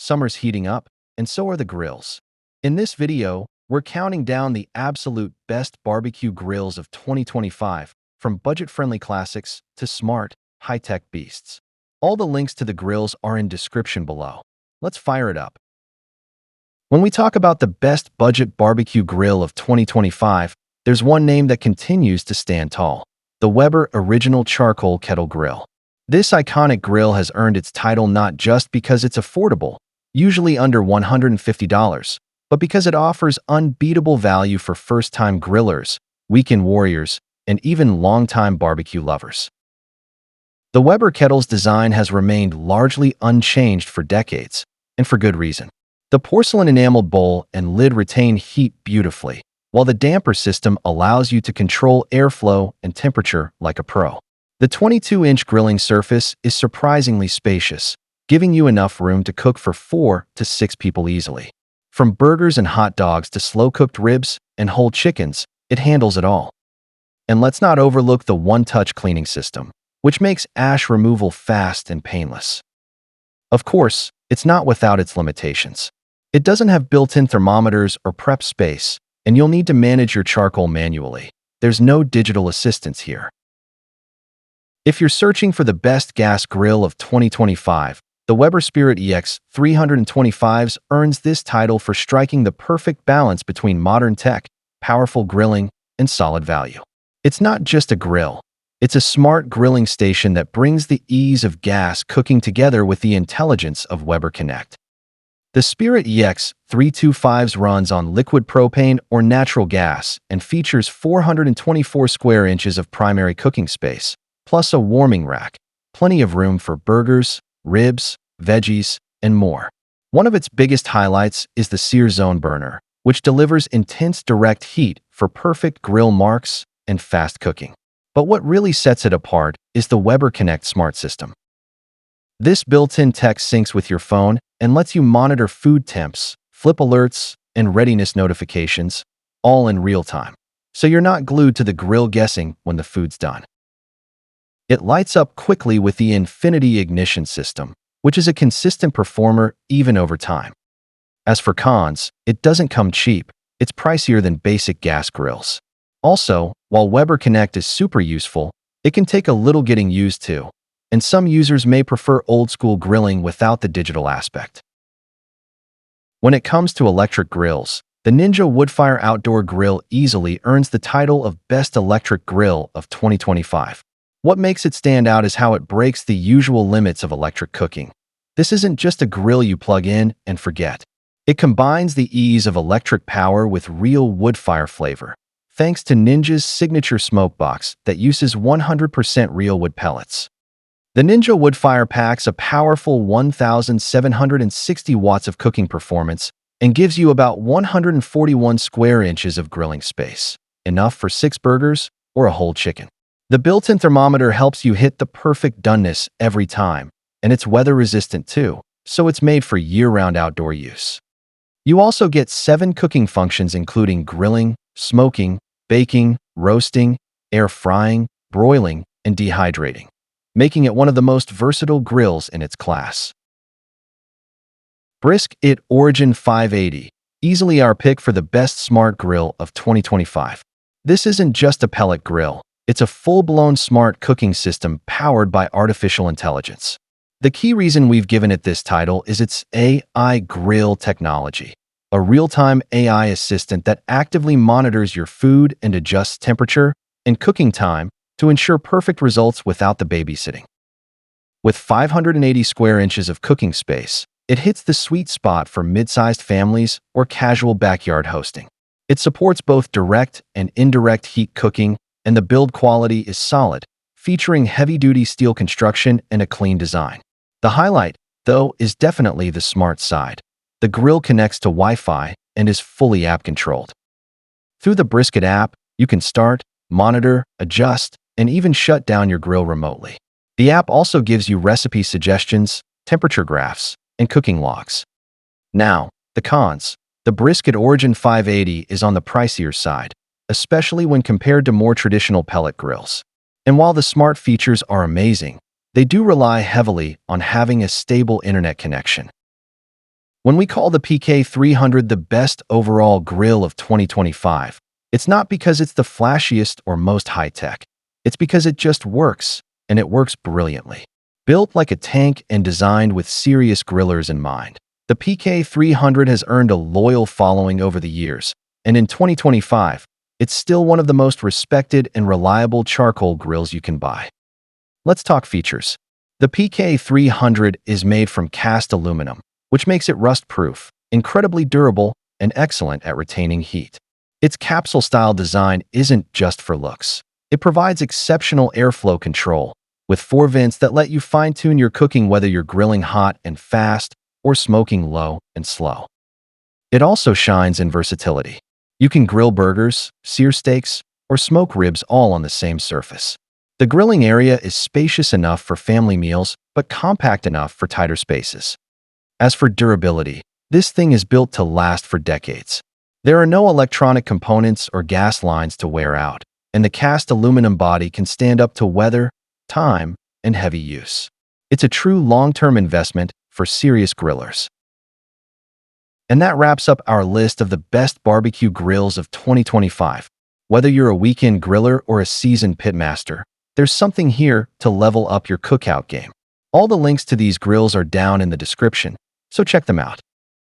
Summer's heating up, and so are the grills. In this video, we're counting down the absolute best barbecue grills of 2025, from budget-friendly classics to smart, high-tech beasts. All the links to the grills are in description below. Let's fire it up. When we talk about the best budget barbecue grill of 2025, there's one name that continues to stand tall: the Weber Original Charcoal Kettle Grill. This iconic grill has earned its title not just because it's affordable, usually under $150, but because it offers unbeatable value for first-time grillers, weekend warriors, and even longtime barbecue lovers. The Weber kettle's design has remained largely unchanged for decades, and for good reason. The porcelain enameled bowl and lid retain heat beautifully, while the damper system allows you to control airflow and temperature like a pro. The 22-inch grilling surface is surprisingly spacious, giving you enough room to cook for 4 to 6 people easily. From burgers and hot dogs to slow-cooked ribs and whole chickens, it handles it all. And let's not overlook the one-touch cleaning system, which makes ash removal fast and painless. Of course, it's not without its limitations. It doesn't have built-in thermometers or prep space, and you'll need to manage your charcoal manually. There's no digital assistance here. If you're searching for the best gas grill of 2025, the Weber Spirit EX 325s earns this title for striking the perfect balance between modern tech, powerful grilling, and solid value. It's not just a grill. It's a smart grilling station that brings the ease of gas cooking together with the intelligence of Weber Connect. The Spirit EX 325s runs on liquid propane or natural gas and features 424 square inches of primary cooking space, plus a warming rack, plenty of room for burgers, ribs, veggies, and more. One of its biggest highlights is the Sear Zone burner, which delivers intense direct heat for perfect grill marks and fast cooking. But what really sets it apart is the Weber Connect smart system. This built-in tech syncs with your phone and lets you monitor food temps, flip alerts, and readiness notifications, all in real time. So you're not glued to the grill guessing when the food's done. It lights up quickly with the Infinity ignition system, which is a consistent performer even over time. As for cons, it doesn't come cheap. It's pricier than basic gas grills. Also, while Weber Connect is super useful, it can take a little getting used to, and some users may prefer old-school grilling without the digital aspect. When it comes to electric grills, the Ninja Woodfire Outdoor Grill easily earns the title of Best Electric Grill of 2025. What makes it stand out is how it breaks the usual limits of electric cooking. This isn't just a grill you plug in and forget. It combines the ease of electric power with real woodfire flavor, thanks to Ninja's signature smoke box that uses 100% real wood pellets. The Ninja Woodfire packs a powerful 1,760 watts of cooking performance and gives you about 141 square inches of grilling space, enough for 6 burgers or a whole chicken. The built-in thermometer helps you hit the perfect doneness every time, and it's weather-resistant too, so it's made for year-round outdoor use. You also get 7 cooking functions including grilling, smoking, baking, roasting, air frying, broiling, and dehydrating, making it one of the most versatile grills in its class. Brisk IT Origin 580, easily our pick for the best smart grill of 2025. This isn't just a pellet grill. It's a full-blown smart cooking system powered by artificial intelligence. The key reason we've given it this title is its AI grill technology, a real-time AI assistant that actively monitors your food and adjusts temperature and cooking time to ensure perfect results without the babysitting. With 580 square inches of cooking space, it hits the sweet spot for mid-sized families or casual backyard hosting. It supports both direct and indirect heat cooking, and the build quality is solid, featuring heavy-duty steel construction and a clean design. The highlight, though, is definitely the smart side. The grill connects to Wi-Fi and is fully app-controlled. Through the Brisk app, you can start, monitor, adjust, and even shut down your grill remotely. The app also gives you recipe suggestions, temperature graphs, and cooking logs. Now, the cons. The Brisk Origin 580 is on the pricier side, especially when compared to more traditional pellet grills. And while the smart features are amazing, they do rely heavily on having a stable internet connection. When we call the PK300 the best overall grill of 2025, it's not because it's the flashiest or most high-tech. It's because it just works, and it works brilliantly. Built like a tank and designed with serious grillers in mind, the PK300 has earned a loyal following over the years, and in 2025, it's still one of the most respected and reliable charcoal grills you can buy. Let's talk features. The PK300 is made from cast aluminum, which makes it rust-proof, incredibly durable, and excellent at retaining heat. Its capsule-style design isn't just for looks. It provides exceptional airflow control, with 4 vents that let you fine-tune your cooking whether you're grilling hot and fast or smoking low and slow. It also shines in versatility. You can grill burgers, sear steaks, or smoke ribs all on the same surface. The grilling area is spacious enough for family meals, but compact enough for tighter spaces. As for durability, this thing is built to last for decades. There are no electronic components or gas lines to wear out, and the cast aluminum body can stand up to weather, time, and heavy use. It's a true long-term investment for serious grillers. And that wraps up our list of the best barbecue grills of 2025. Whether you're a weekend griller or a seasoned pitmaster, there's something here to level up your cookout game. All the links to these grills are down in the description, so check them out.